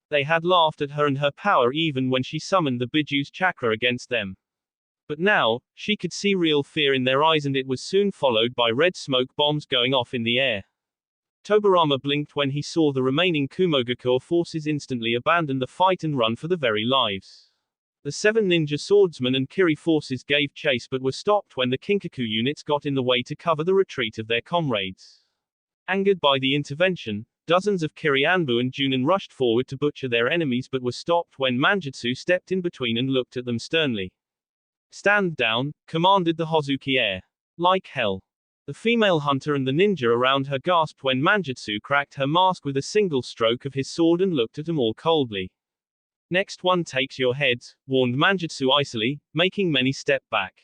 They had laughed at her and her power even when she summoned the Biju's chakra against them. But now, she could see real fear in their eyes, and it was soon followed by red smoke bombs going off in the air. Tobirama blinked when he saw the remaining Kumogakuo forces instantly abandon the fight and run for their very lives. The 7 ninja swordsmen and Kiri forces gave chase but were stopped when the Kinkaku units got in the way to cover the retreat of their comrades. Angered by the intervention, dozens of Kiri Anbu and Junin rushed forward to butcher their enemies but were stopped when Manjutsu stepped in between and looked at them sternly. Stand down, commanded the Hozuki heir. Like hell. The female hunter and the ninja around her gasped when Manjutsu cracked her mask with a single stroke of his sword and looked at them all coldly. Next one takes your heads, warned Manjutsu icily, making many step back.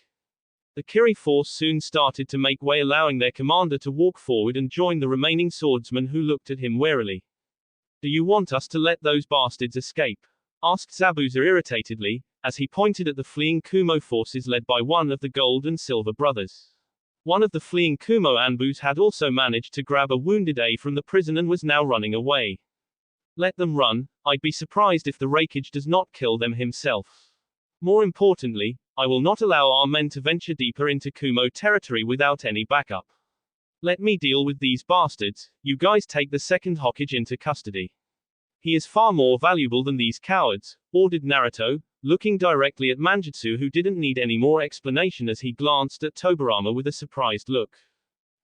The Kiri force soon started to make way, allowing their commander to walk forward and join the remaining swordsmen, who looked at him warily. "Do you want us to let those bastards escape?" asked Zabuza irritatedly, as he pointed at the fleeing Kumo forces led by one of the Gold and Silver brothers. One of the fleeing Kumo Anbus had also managed to grab a wounded A from the prison and was now running away. "Let them run. I'd be surprised if the Raikage does not kill them himself. More importantly, I will not allow our men to venture deeper into Kumo territory without any backup. Let me deal with these bastards. You guys take the second Hokage into custody. He is far more valuable than these cowards," ordered Naruto, looking directly at Manjutsu, who didn't need any more explanation as he glanced at Tobirama with a surprised look.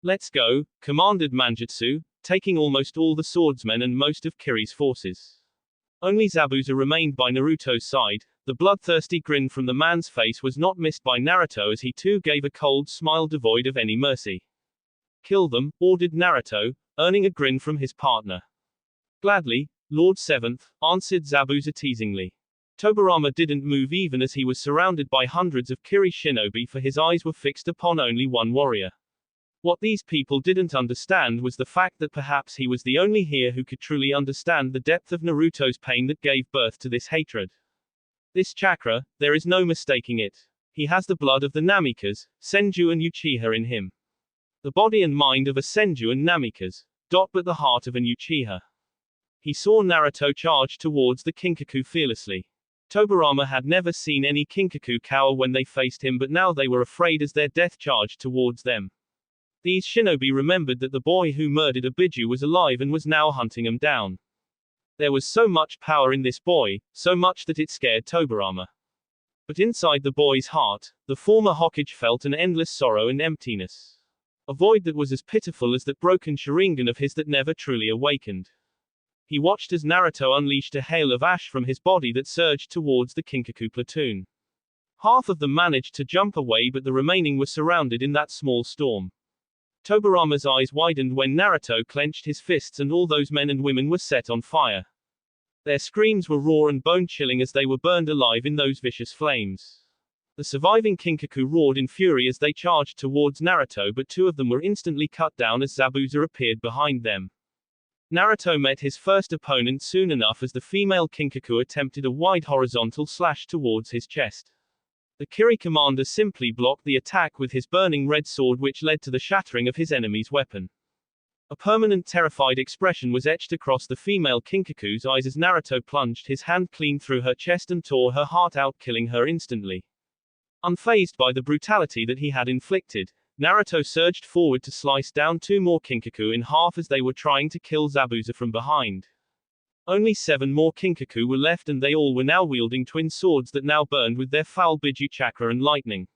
"Let's go," commanded Manjutsu, taking almost all the swordsmen and most of Kiri's forces. Only Zabuza remained by Naruto's side. The bloodthirsty grin from the man's face was not missed by Naruto, as he too gave a cold smile devoid of any mercy. "Kill them," ordered Naruto, earning a grin from his partner. "Gladly, Lord Seventh," answered Zabuza teasingly. Tobirama didn't move even as he was surrounded by hundreds of Kiri shinobi, for his eyes were fixed upon only one warrior. What these people didn't understand was the fact that perhaps he was the only here who could truly understand the depth of Naruto's pain that gave birth to this hatred. This chakra, there is no mistaking it. He has the blood of the Namikas, Senju and Uchiha in him. The body and mind of a Senju and Namikas, but the heart of an Uchiha. He saw Naruto charge towards the Kinkaku fearlessly. Tobirama had never seen any Kinkaku cower when they faced him, but now they were afraid as their death charged towards them. These shinobi remembered that the boy who murdered Abiju was alive and was now hunting them down. There was so much power in this boy, so much that it scared Tobirama. But inside the boy's heart, the former Hokage felt an endless sorrow and emptiness. A void that was as pitiful as that broken Sharingan of his that never truly awakened. He watched as Naruto unleashed a hail of ash from his body that surged towards the Kinkaku platoon. Half of them managed to jump away, but the remaining were surrounded in that small storm. Tobirama's eyes widened when Naruto clenched his fists and all those men and women were set on fire. Their screams were raw and bone-chilling as they were burned alive in those vicious flames. The surviving Kinkaku roared in fury as they charged towards Naruto, but two of them were instantly cut down as Zabuza appeared behind them. Naruto met his first opponent soon enough as the female Kinkaku attempted a wide horizontal slash towards his chest. The Kiri commander simply blocked the attack with his burning red sword, which led to the shattering of his enemy's weapon. A permanent terrified expression was etched across the female Kinkaku's eyes as Naruto plunged his hand clean through her chest and tore her heart out, killing her instantly. Unfazed by the brutality that he had inflicted, Naruto surged forward to slice down two more Kinkaku in half as they were trying to kill Zabuza from behind. Only 7 more Kinkaku were left, and they all were now wielding twin swords that now burned with their foul Biju chakra and lightning.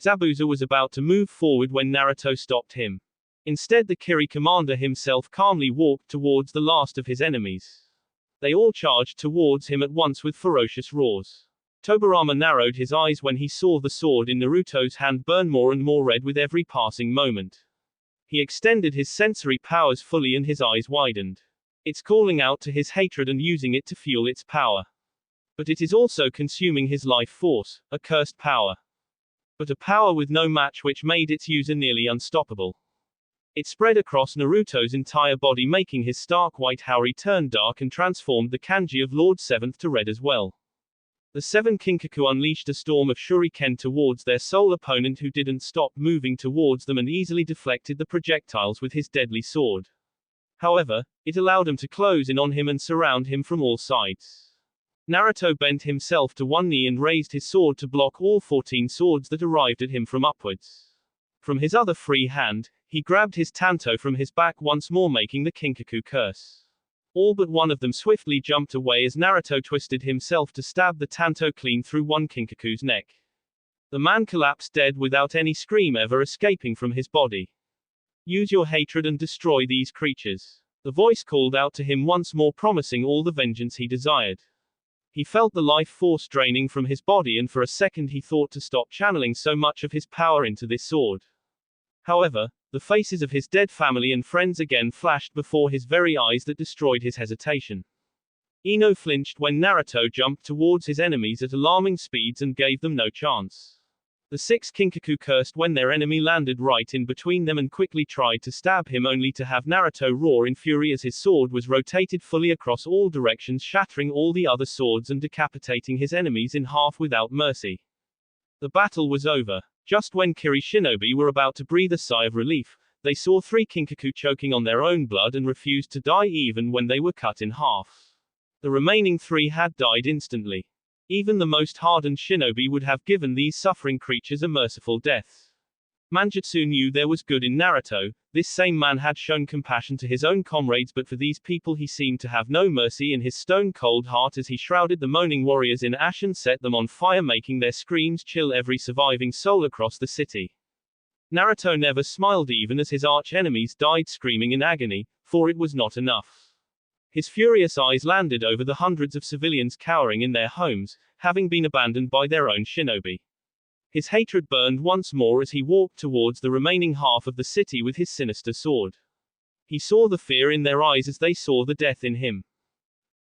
Zabuza was about to move forward when Naruto stopped him. Instead, the Kiri commander himself calmly walked towards the last of his enemies. They all charged towards him at once with ferocious roars. Tobirama narrowed his eyes when he saw the sword in Naruto's hand burn more and more red with every passing moment. He extended his sensory powers fully and his eyes widened. It's calling out to his hatred and using it to fuel its power. But it is also consuming his life force, a cursed power. But a power with no match, which made its user nearly unstoppable. It spread across Naruto's entire body, making his stark white haori turn dark and transformed the kanji of Lord Seventh to red as well. The 7 Kinkaku unleashed a storm of shuriken towards their sole opponent, who didn't stop moving towards them and easily deflected the projectiles with his deadly sword. However, it allowed them to close in on him and surround him from all sides. Naruto bent himself to one knee and raised his sword to block all 14 swords that arrived at him from upwards. From his other free hand, he grabbed his tanto from his back once more, making the Kinkaku curse. All but one of them swiftly jumped away as Naruto twisted himself to stab the tanto clean through one Kinkaku's neck. The man collapsed dead without any scream ever escaping from his body. "Use your hatred and destroy these creatures." The voice called out to him once more, promising all the vengeance he desired. He felt the life force draining from his body, and for a second he thought to stop channeling so much of his power into this sword. However, the faces of his dead family and friends again flashed before his very eyes that destroyed his hesitation. Ino flinched when Naruto jumped towards his enemies at alarming speeds and gave them no chance. The 6 Kinkaku cursed when their enemy landed right in between them and quickly tried to stab him, only to have Naruto roar in fury as his sword was rotated fully across all directions, shattering all the other swords and decapitating his enemies in half without mercy. The battle was over. Just when Kiri Shinobi were about to breathe a sigh of relief, they saw 3 Kinkaku choking on their own blood and refused to die even when they were cut in half. The remaining 3 had died instantly. Even the most hardened shinobi would have given these suffering creatures a merciful death. Manjutsu knew there was good in Naruto. This same man had shown compassion to his own comrades, but for these people he seemed to have no mercy in his stone-cold heart as he shrouded the moaning warriors in ash and set them on fire, making their screams chill every surviving soul across the city. Naruto never smiled even as his arch-enemies died screaming in agony, for it was not enough. His furious eyes landed over the hundreds of civilians cowering in their homes, having been abandoned by their own shinobi. His hatred burned once more as he walked towards the remaining half of the city with his sinister sword. He saw the fear in their eyes as they saw the death in him.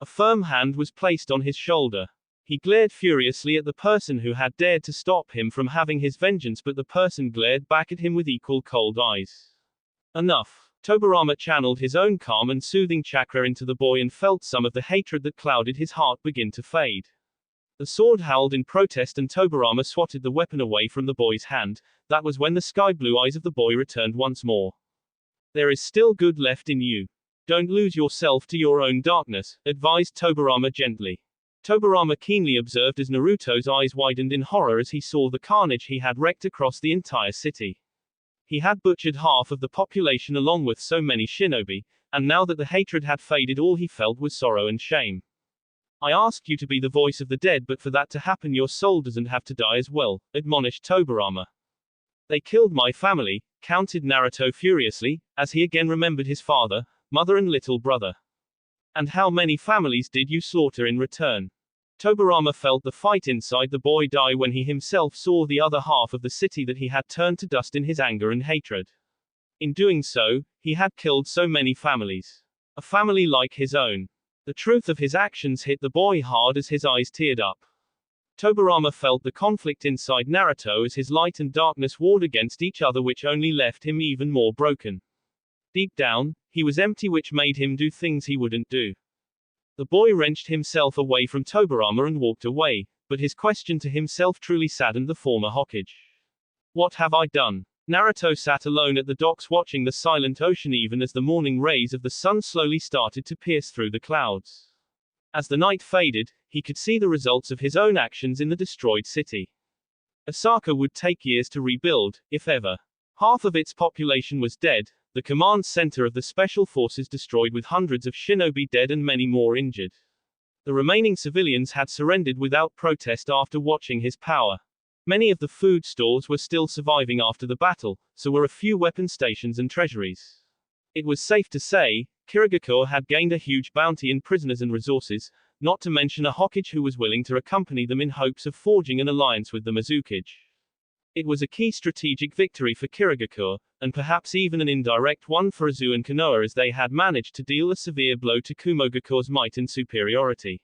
A firm hand was placed on his shoulder. He glared furiously at the person who had dared to stop him from having his vengeance, but the person glared back at him with equal cold eyes. Enough. Tobirama channeled his own calm and soothing chakra into the boy and felt some of the hatred that clouded his heart begin to fade. The sword howled in protest and Tobirama swatted the weapon away from the boy's hand. That was when the sky-blue eyes of the boy returned once more. There is still good left in you. Don't lose yourself to your own darkness, advised Tobirama gently. Tobirama keenly observed as Naruto's eyes widened in horror as he saw the carnage he had wreaked across the entire city. He had butchered half of the population along with so many shinobi, and now that the hatred had faded, all he felt was sorrow and shame. I ask you to be the voice of the dead, but for that to happen your soul doesn't have to die as well, admonished Tobirama. They killed my family, counted Naruto furiously, as he again remembered his father, mother and little brother. And how many families did you slaughter in return? Tobirama felt the fight inside the boy die when he himself saw the other half of the city that he had turned to dust in his anger and hatred. In doing so, he had killed so many families. A family like his own. The truth of his actions hit the boy hard as his eyes teared up. Tobirama felt the conflict inside Naruto as his light and darkness warred against each other, which only left him even more broken. Deep down, he was empty, which made him do things he wouldn't do. The boy wrenched himself away from Tobirama and walked away, but his question to himself truly saddened the former Hokage. What have I done? Naruto sat alone at the docks watching the silent ocean even as the morning rays of the sun slowly started to pierce through the clouds. As the night faded, he could see the results of his own actions in the destroyed city. Osaka would take years to rebuild, if ever. Half of its population was dead, the command center of the special forces destroyed with hundreds of shinobi dead and many more injured. The remaining civilians had surrendered without protest after watching his power. Many of the food stores were still surviving after the battle, so were a few weapon stations and treasuries. It was safe to say, Kirigakure had gained a huge bounty in prisoners and resources, not to mention a Hokage who was willing to accompany them in hopes of forging an alliance with the Mizukage. It was a key strategic victory for Kirigakure, and perhaps even an indirect one for Izu and Konoha, as they had managed to deal a severe blow to Kumogakure's might and superiority.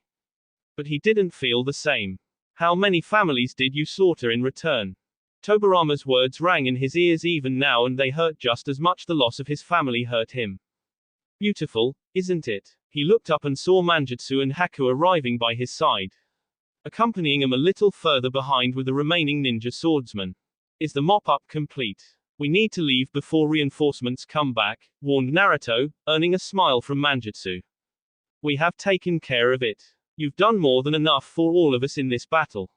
But he didn't feel the same. How many families did you slaughter in return? Tobirama's words rang in his ears even now, and they hurt just as much. The loss of his family hurt him. Beautiful, isn't it? He looked up and saw Manjutsu and Haku arriving by his side. Accompanying him a little further behind were the remaining ninja swordsmen. Is the mop-up complete? We need to leave before reinforcements come back, warned Naruto, earning a smile from Manjutsu. We have taken care of it. You've done more than enough for all of us in this battle.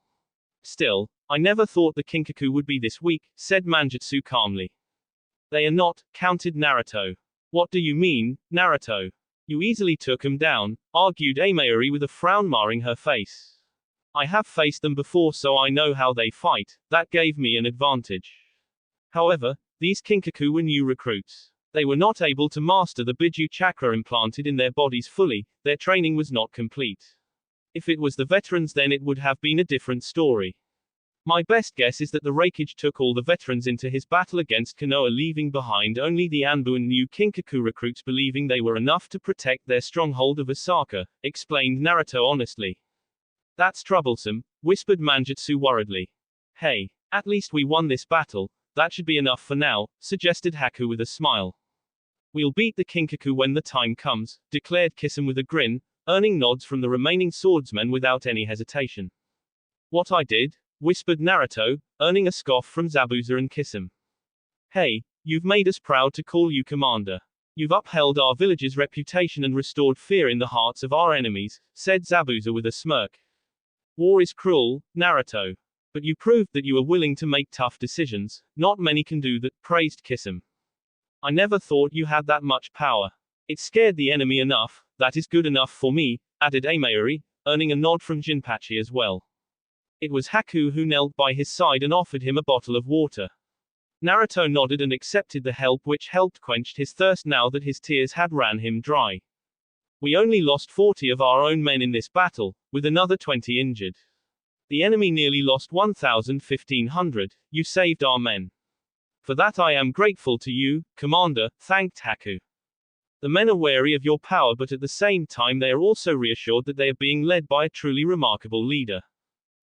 Still, I never thought the Kinkaku would be this weak, said Manjutsu calmly. They are not, countered Naruto. What do you mean, Naruto? You easily took them down, argued Amayuri with a frown marring her face. I have faced them before, so I know how they fight. That gave me an advantage. However, these Kinkaku were new recruits. They were not able to master the Biju chakra implanted in their bodies fully, their training was not complete. If it was the veterans, then it would have been a different story. My best guess is that the Raikage took all the veterans into his battle against Konoha, leaving behind only the Anbu and new Kinkaku recruits, believing they were enough to protect their stronghold of Osaka, explained Naruto honestly. That's troublesome, whispered Manjutsu worriedly. Hey, At least we won this battle, that should be enough for now, suggested Haku with a smile. We'll beat the Kinkaku when the time comes, declared Kisum with a grin, earning nods from the remaining swordsmen without any hesitation. What I did? Whispered Naruto, earning a scoff from Zabuza and Kisum. Hey, you've made us proud to call you commander. You've upheld our village's reputation and restored fear in the hearts of our enemies, said Zabuza with a smirk. War is cruel, Naruto. But you proved that you are willing to make tough decisions, not many can do that, praised Kisum. I never thought you had that much power. It scared the enemy enough, that is good enough for me, added Amayuri, earning a nod from Jinpachi as well. It was Haku who knelt by his side and offered him a bottle of water. Naruto nodded and accepted the help, which helped quench his thirst now that his tears had ran him dry. We only lost 40 of our own men in this battle, with another 20 injured. The enemy nearly lost 1,500, you saved our men. For that I am grateful to you, Commander, thanked Haku. The men are wary of your power, but at the same time they are also reassured that they are being led by a truly remarkable leader.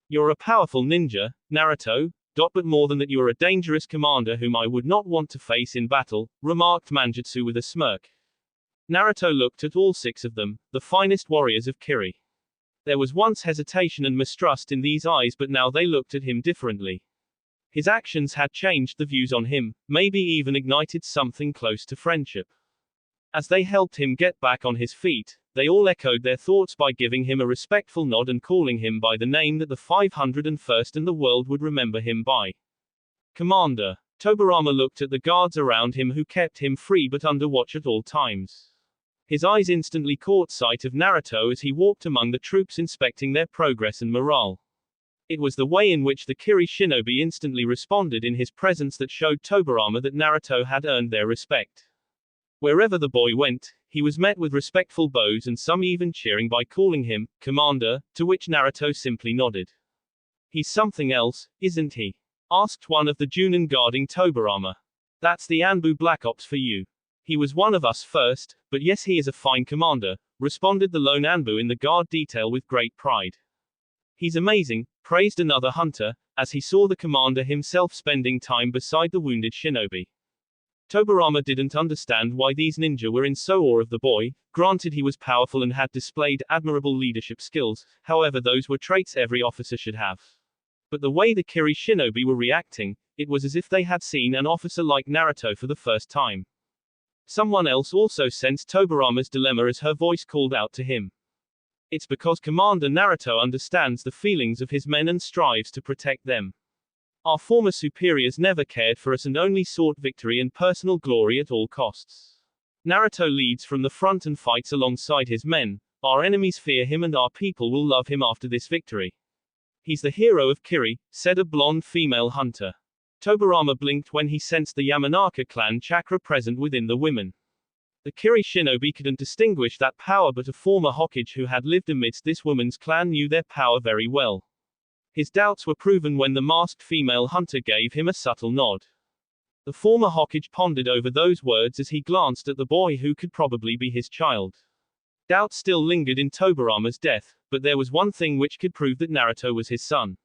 You're a powerful ninja, Naruto, but more than that you are a dangerous commander whom I would not want to face in battle, remarked Manjutsu with a smirk. Naruto looked at all 6 of them, the finest warriors of Kiri. There was once hesitation and mistrust in these eyes, but now they looked at him differently. His actions had changed the views on him, maybe even ignited something close to friendship. As they helped him get back on his feet, they all echoed their thoughts by giving him a respectful nod and calling him by the name that the 501st and the world would remember him by. Commander. Tobirama looked at the guards around him who kept him free but under watch at all times. His eyes instantly caught sight of Naruto as he walked among the troops inspecting their progress and morale. It was the way in which the Kiri shinobi instantly responded in his presence that showed Tobirama that Naruto had earned their respect. Wherever the boy went, he was met with respectful bows and some even cheering by calling him Commander, to which Naruto simply nodded. He's something else, isn't he? Asked one of the Junin guarding Tobirama. That's the Anbu Black Ops for you. He was one of us first, but yes, he is a fine commander, responded the lone Anbu in the guard detail with great pride. He's amazing, praised another hunter, as he saw the commander himself spending time beside the wounded shinobi. Tobirama didn't understand why these ninja were in so awe of the boy. Granted, he was powerful and had displayed admirable leadership skills, however those were traits every officer should have. But the way the Kiri shinobi were reacting, it was as if they had seen an officer like Naruto for the first time. Someone else also sensed Tobirama's dilemma as her voice called out to him. It's because Commander Naruto understands the feelings of his men and strives to protect them. Our former superiors never cared for us and only sought victory and personal glory at all costs. Naruto leads from the front and fights alongside his men. Our enemies fear him and our people will love him after this victory. He's the hero of Kiri, said a blonde female hunter. Tobirama blinked when he sensed the Yamanaka clan chakra present within the women. The Kiri shinobi couldn't distinguish that power, but a former Hokage who had lived amidst this woman's clan knew their power very well. His doubts were proven when the masked female hunter gave him a subtle nod. The former Hokage pondered over those words as he glanced at the boy who could probably be his child. Doubt still lingered in Tobirama's death, but there was one thing which could prove that Naruto was his son.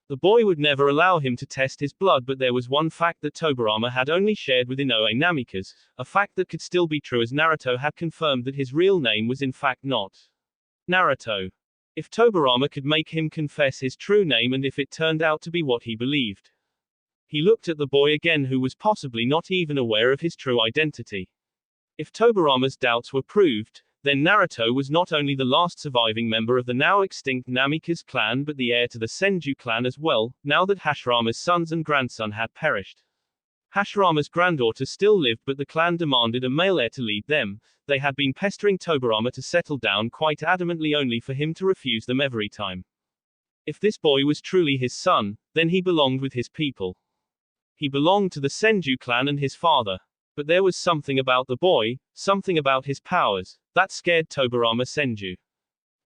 The boy would never allow him to test his blood, but there was one fact that Tobirama had only shared with Inoue Namikaze, a fact that could still be true as Naruto had confirmed that his real name was in fact not Naruto. If Tobirama could make him confess his true name and if it turned out to be what he believed. He looked at the boy again, who was possibly not even aware of his true identity. If Tobirama's doubts were proved, then Naruto was not only the last surviving member of the now extinct Namikaze clan but the heir to the Senju clan as well, now that Hashirama's sons and grandson had perished. Hashirama's granddaughter still lived, but the clan demanded a male heir to lead them. They had been pestering Tobirama to settle down quite adamantly, only for him to refuse them every time. If this boy was truly his son, then he belonged with his people. He belonged to the Senju clan and his father. But there was something about the boy, something about his powers, that scared Tobirama Senju.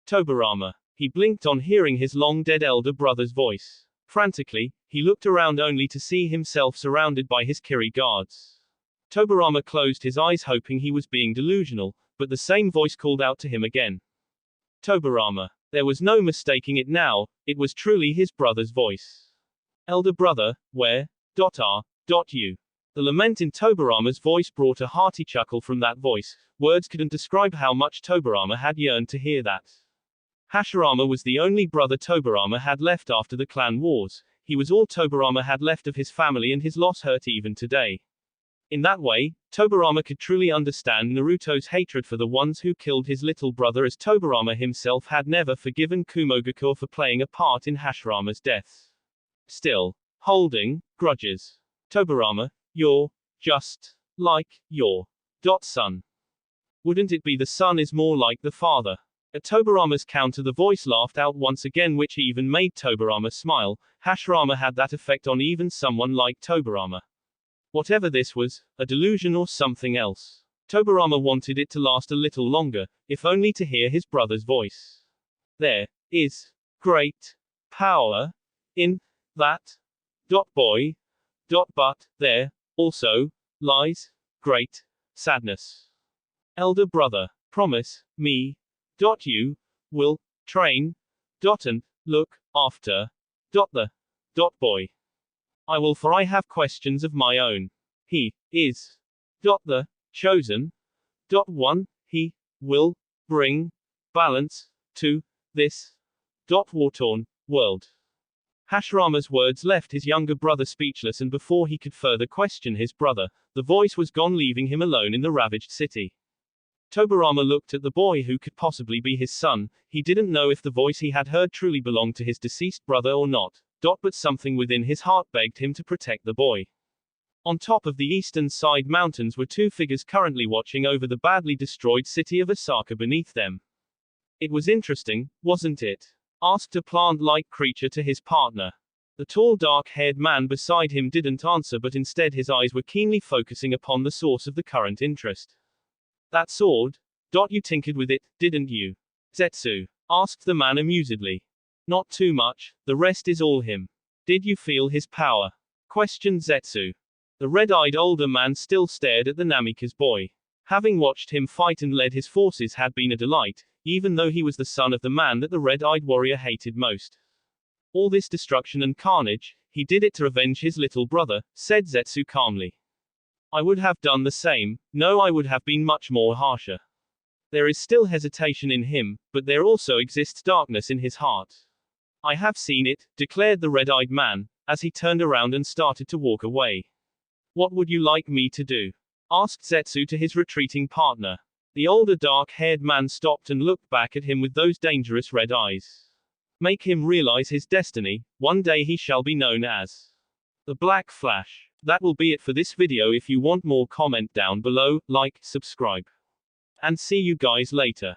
Tobirama. He blinked on hearing his long-dead elder brother's voice. Frantically, he looked around only to see himself surrounded by his Kiri guards. Tobirama closed his eyes hoping he was being delusional, but the same voice called out to him again. Tobirama. There was no mistaking it now, it was truly his brother's voice. Elder brother, where are you? The lament in Tobirama's voice brought a hearty chuckle from that voice. Words couldn't describe how much Tobirama had yearned to hear that. Hashirama was the only brother Tobirama had left after the clan wars. He was all Tobirama had left of his family, and his loss hurt even today. In that way, Tobirama could truly understand Naruto's hatred for the ones who killed his little brother, as Tobirama himself had never forgiven Kumogakure for playing a part in Hashirama's death. Still, holding grudges. Tobirama, you're just like your son. Wouldn't it be the son is more like the father? At Tobirama's counter, the voice laughed out once again, which even made Tobirama smile. Hashirama had that effect on even someone like Tobirama. Whatever this was, a delusion or something else. Tobirama wanted it to last a little longer, if only to hear his brother's voice. There is great power in that boy. But there also lies great sadness. Elder brother, promise me you will train and look after the boy. I will, for I have questions of my own. He is the chosen one. He will bring balance to this war-torn world. Hashirama's words left his younger brother speechless, and before he could further question his brother, the voice was gone, leaving him alone in the ravaged city. Tobirama looked at the boy who could possibly be his son. He didn't know if the voice he had heard truly belonged to his deceased brother or not, but something within his heart begged him to protect the boy. On top of the eastern side mountains were two figures currently watching over the badly destroyed city of Osaka beneath them. It was interesting, wasn't it? Asked a plant-like creature to his partner. The tall dark-haired man beside him didn't answer, but instead his eyes were keenly focusing upon the source of the current interest. That sword? You tinkered with it, didn't you? Zetsu asked the man amusedly. Not too much, the rest is all him. Did you feel his power? Questioned Zetsu. The red-eyed older man still stared at the Namikaze boy. Having watched him fight and led his forces had been a delight, even though he was the son of the man that the red-eyed warrior hated most. All this destruction and carnage, he did it to revenge his little brother, said Zetsu calmly. I would have done the same. No, I would have been much more harsher. There is still hesitation in him, but there also exists darkness in his heart. I have seen it, declared the red-eyed man, as he turned around and started to walk away. What would you like me to do? Asked Zetsu to his retreating partner. The older dark-haired man stopped and looked back at him with those dangerous red eyes. Make him realize his destiny. One day he shall be known as the Black Flash. That will be it for this video. If you want more, comment down below, like, subscribe. And see you guys later.